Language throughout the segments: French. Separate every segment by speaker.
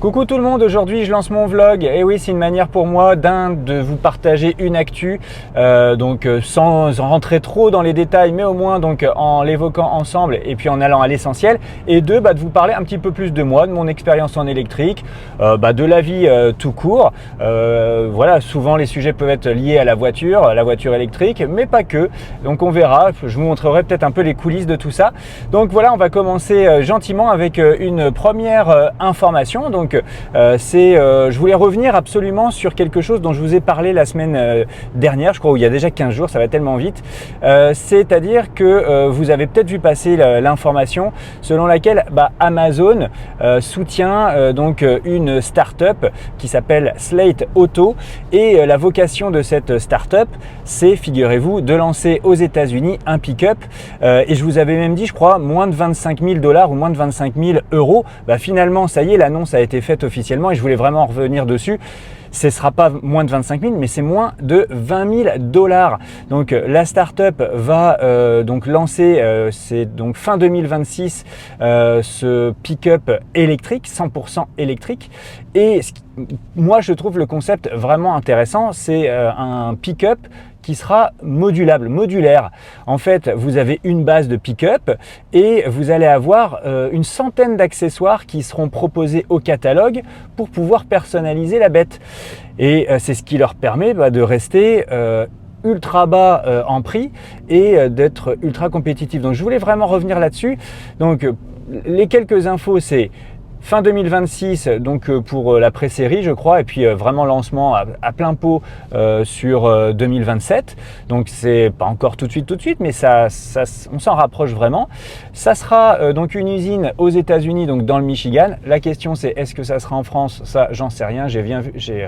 Speaker 1: Coucou tout le monde, aujourd'hui je lance mon vlog et oui c'est une manière pour moi de vous partager une actu sans rentrer trop dans les détails mais au moins donc en l'évoquant ensemble et puis en allant à l'essentiel et de vous parler un petit peu plus de moi, de mon expérience en électrique, de la vie tout court. Voilà, souvent les sujets peuvent être liés à la voiture électrique mais pas que, donc on verra, je vous montrerai peut-être un peu les coulisses de tout ça. Donc voilà, on va commencer gentiment avec une première information. Donc je voulais revenir absolument sur quelque chose dont je vous ai parlé la semaine dernière, je crois, où il y a déjà 15 jours, ça va tellement vite. C'est-à-dire que vous avez peut-être vu passer l'information selon laquelle Amazon soutient donc une start-up qui s'appelle Slate Auto et la vocation de cette start-up, c'est, figurez-vous, de lancer aux États-Unis un pick-up et je vous avais même dit, je crois, moins de 25 000 $ ou moins de 25 000 €. Finalement, ça y est, l'annonce a été faite officiellement et je voulais vraiment revenir dessus. Ce ne sera pas moins de 25 000, mais c'est moins de 20 000 $. Donc la startup va donc lancer, c'est donc fin 2026, ce pick-up électrique, 100% électrique. Et moi, je trouve le concept vraiment intéressant. C'est un pick-up qui sera modulaire. En fait, vous avez une base de pick-up et vous allez avoir une centaine d'accessoires qui seront proposés au catalogue pour pouvoir personnaliser la bête. Et c'est ce qui leur permet de rester ultra bas en prix et d'être ultra compétitif. Donc je voulais vraiment revenir là-dessus. Donc les quelques infos, c'est fin 2026 donc pour la pré-série je crois, et puis vraiment lancement à plein pot sur 2027. Donc c'est pas encore tout de suite, mais on s'en rapproche vraiment. Ça sera donc une usine aux États-Unis, donc dans le Michigan. La question c'est est-ce que ça sera en France? Ça j'en sais rien, j'ai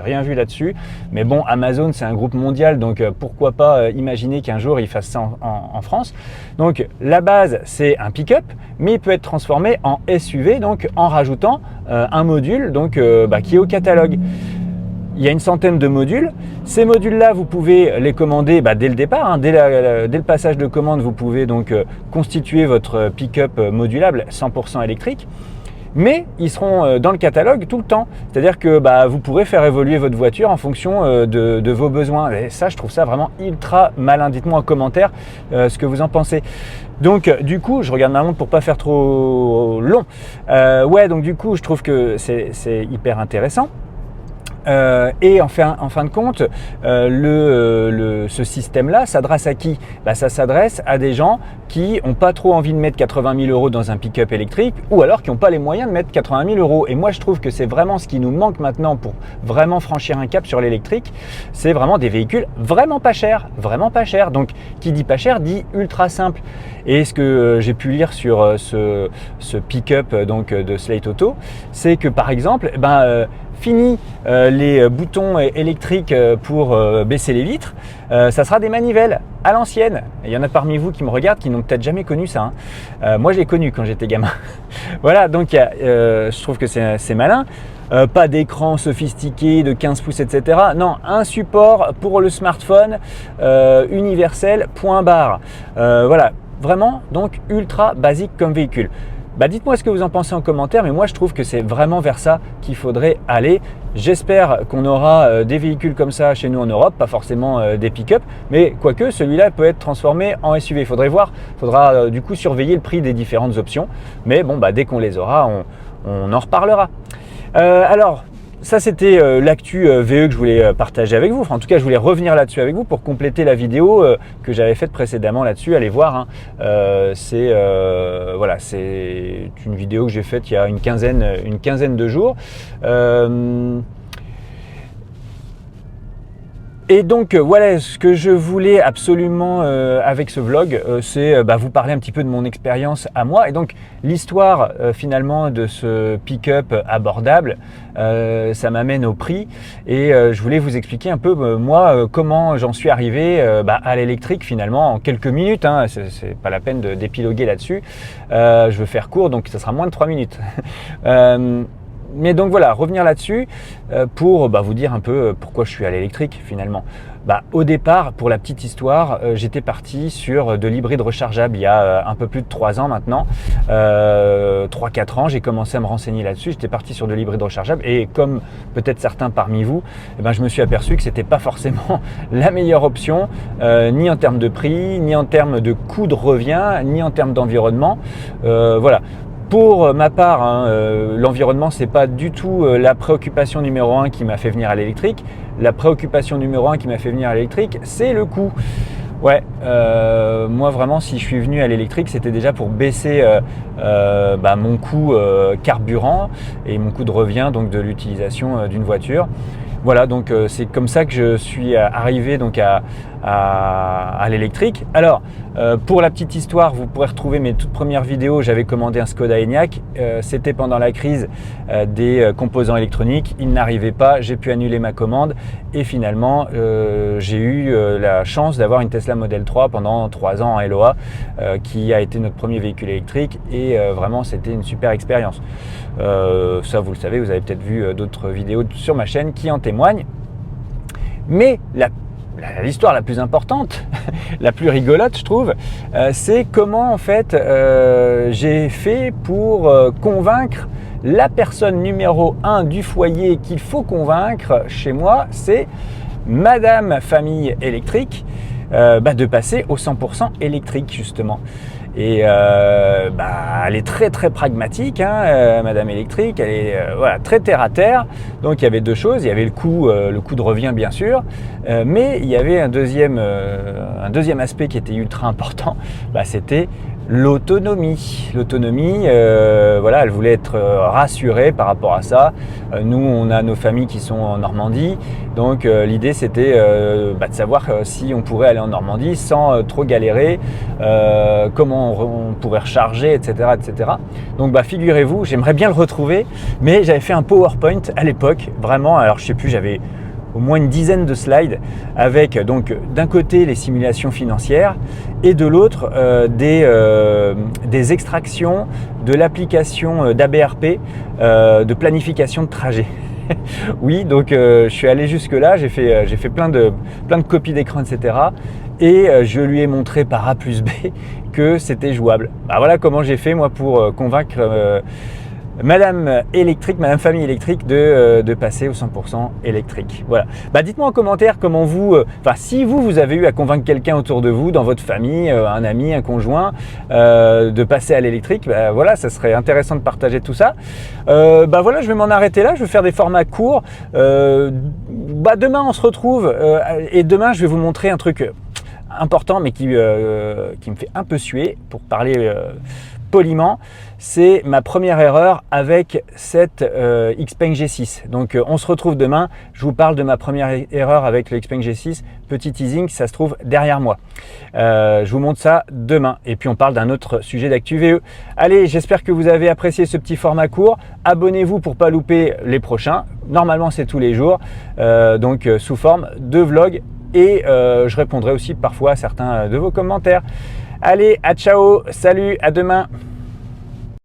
Speaker 1: rien vu là-dessus. Mais bon, Amazon c'est un groupe mondial, donc pourquoi pas imaginer qu'un jour ils fassent ça en France. Donc la base c'est un pick-up, mais il peut être transformé en SUV, donc en rajoutant un module qui est au catalogue. Il y a une centaine de modules. Ces modules-là, vous pouvez les commander dès le départ. Dès le passage de commande, vous pouvez donc constituer votre pick-up modulable 100% électrique. Mais ils seront dans le catalogue tout le temps. C'est-à-dire que vous pourrez faire évoluer votre voiture en fonction de vos besoins. Et ça, je trouve ça vraiment ultra malin. Dites-moi en commentaire ce que vous en pensez. Donc du coup, je regarde ma montre pour pas faire trop long. Donc du coup, je trouve que c'est hyper intéressant. Et en fin de compte, ce système-là s'adresse à qui? Ça s'adresse à des gens qui n'ont pas trop envie de mettre 80 000 € dans un pick-up électrique, ou alors qui n'ont pas les moyens de mettre 80 000 €. Et moi, je trouve que c'est vraiment ce qui nous manque maintenant pour vraiment franchir un cap sur l'électrique. C'est vraiment des véhicules vraiment pas chers, Donc, qui dit pas cher dit ultra simple. Et ce que j'ai pu lire sur ce pick-up de Slate Auto, c'est que par exemple, fini les boutons électriques pour baisser les vitres, ça sera des manivelles à l'ancienne. Il y en a parmi vous qui me regardent qui n'ont peut-être jamais connu ça. Moi, je l'ai connu quand j'étais gamin. Voilà, donc je trouve que c'est malin. Pas d'écran sophistiqué de 15 pouces, etc. Non, un support pour le smartphone universel, point barre. Voilà, vraiment, donc ultra basique comme véhicule. Dites-moi ce que vous en pensez en commentaire, mais moi je trouve que c'est vraiment vers ça qu'il faudrait aller. J'espère qu'on aura des véhicules comme ça chez nous en Europe, pas forcément des pick-up, mais quoique celui-là peut être transformé en SUV. Il faudra du coup surveiller le prix des différentes options, mais bon, dès qu'on les aura, on en reparlera. Alors, ça c'était l'actu VE que je voulais partager avec vous. Enfin, en tout cas, je voulais revenir là-dessus avec vous pour compléter la vidéo que j'avais faite précédemment là-dessus. Allez voir, c'est une vidéo que j'ai faite il y a une quinzaine de jours. Et donc voilà, ce que je voulais absolument avec ce vlog, c'est vous parler un petit peu de mon expérience à moi. Et donc l'histoire finalement de ce pick-up abordable, ça m'amène au prix. Et je voulais vous expliquer un peu moi comment j'en suis arrivé à l'électrique finalement en quelques minutes. C'est pas la peine d'épiloguer là-dessus. Je veux faire court, donc ça sera moins de 3 minutes. Mais donc voilà, revenir là-dessus pour vous dire un peu pourquoi je suis à l'électrique finalement. Au départ, pour la petite histoire, j'étais parti sur de l'hybride rechargeable il y a un peu plus de 3 ans maintenant. 3-4 ans, j'ai commencé à me renseigner là-dessus. J'étais parti sur de l'hybride rechargeable et comme peut-être certains parmi vous, je me suis aperçu que c'était pas forcément la meilleure option, ni en termes de prix, ni en termes de coût de revient, ni en termes d'environnement. Voilà. Pour ma part, l'environnement, c'est pas du tout la préoccupation numéro 1 qui m'a fait venir à l'électrique. La préoccupation numéro 1 qui m'a fait venir à l'électrique, c'est le coût. Ouais, moi vraiment, si je suis venu à l'électrique, c'était déjà pour baisser mon coût carburant et mon coût de revient donc de l'utilisation d'une voiture. Voilà, donc c'est comme ça que je suis arrivé donc à l'électrique. Alors, pour la petite histoire, vous pourrez retrouver mes toutes premières vidéos. J'avais commandé un Skoda Enyaq. C'était pendant la crise des composants électroniques. Il n'arrivait pas. J'ai pu annuler ma commande et finalement, j'ai eu la chance d'avoir une Tesla Model 3 pendant 3 ans en LOA, qui a été notre premier véhicule électrique et vraiment, c'était une super expérience. Ça, vous le savez, vous avez peut-être vu d'autres vidéos sur ma chaîne qui en témoignent. Mais l'histoire la plus importante, la plus rigolote, je trouve, c'est comment en fait j'ai fait pour convaincre la personne numéro 1 du foyer qu'il faut convaincre chez moi, c'est Madame Famille Électrique, de passer au 100% électrique justement. Et elle est très très pragmatique, Madame Électrique, elle est très terre à terre. Donc il y avait deux choses, il y avait le coût de revient bien sûr, mais il y avait un deuxième aspect qui était ultra important, c'était l'autonomie. L'autonomie, elle voulait être rassurée par rapport à ça. Nous, on a nos familles qui sont en Normandie, donc l'idée c'était de savoir si on pourrait aller en Normandie sans trop galérer, comment on pourrait recharger, etc., etc. Donc figurez-vous, j'aimerais bien le retrouver, mais j'avais fait un PowerPoint à l'époque, vraiment, alors je sais plus, j'avais au moins une dizaine de slides avec donc d'un côté les simulations financières et de l'autre des extractions de l'application d'ABRP de planification de trajet. Oui, donc je suis allé jusque là, j'ai fait plein de copies d'écran, etc. Et je lui ai montré par A plus B que c'était jouable. Voilà comment j'ai fait moi pour convaincre Madame Famille Électrique de passer au 100% électrique. Voilà. Dites-moi en commentaire comment si vous avez eu à convaincre quelqu'un autour de vous, dans votre famille, un ami, un conjoint, de passer à l'électrique. Ça serait intéressant de partager tout ça. Je vais m'en arrêter là. Je vais faire des formats courts. Demain, on se retrouve et demain, je vais vous montrer un truc important, mais qui me fait un peu suer, pour parler poliment. C'est ma première erreur avec cette Xpeng G6. Donc on se retrouve demain, je vous parle de ma première erreur avec le Xpeng G6. Petit teasing, ça se trouve derrière moi. Je vous montre ça demain et puis on parle d'un autre sujet d'actu VE. Allez, j'espère que vous avez apprécié ce petit format court. Abonnez-vous pour pas louper les prochains. Normalement c'est tous les jours, donc sous forme de vlog, et je répondrai aussi parfois à certains de vos commentaires. Allez, à ciao, salut, à demain.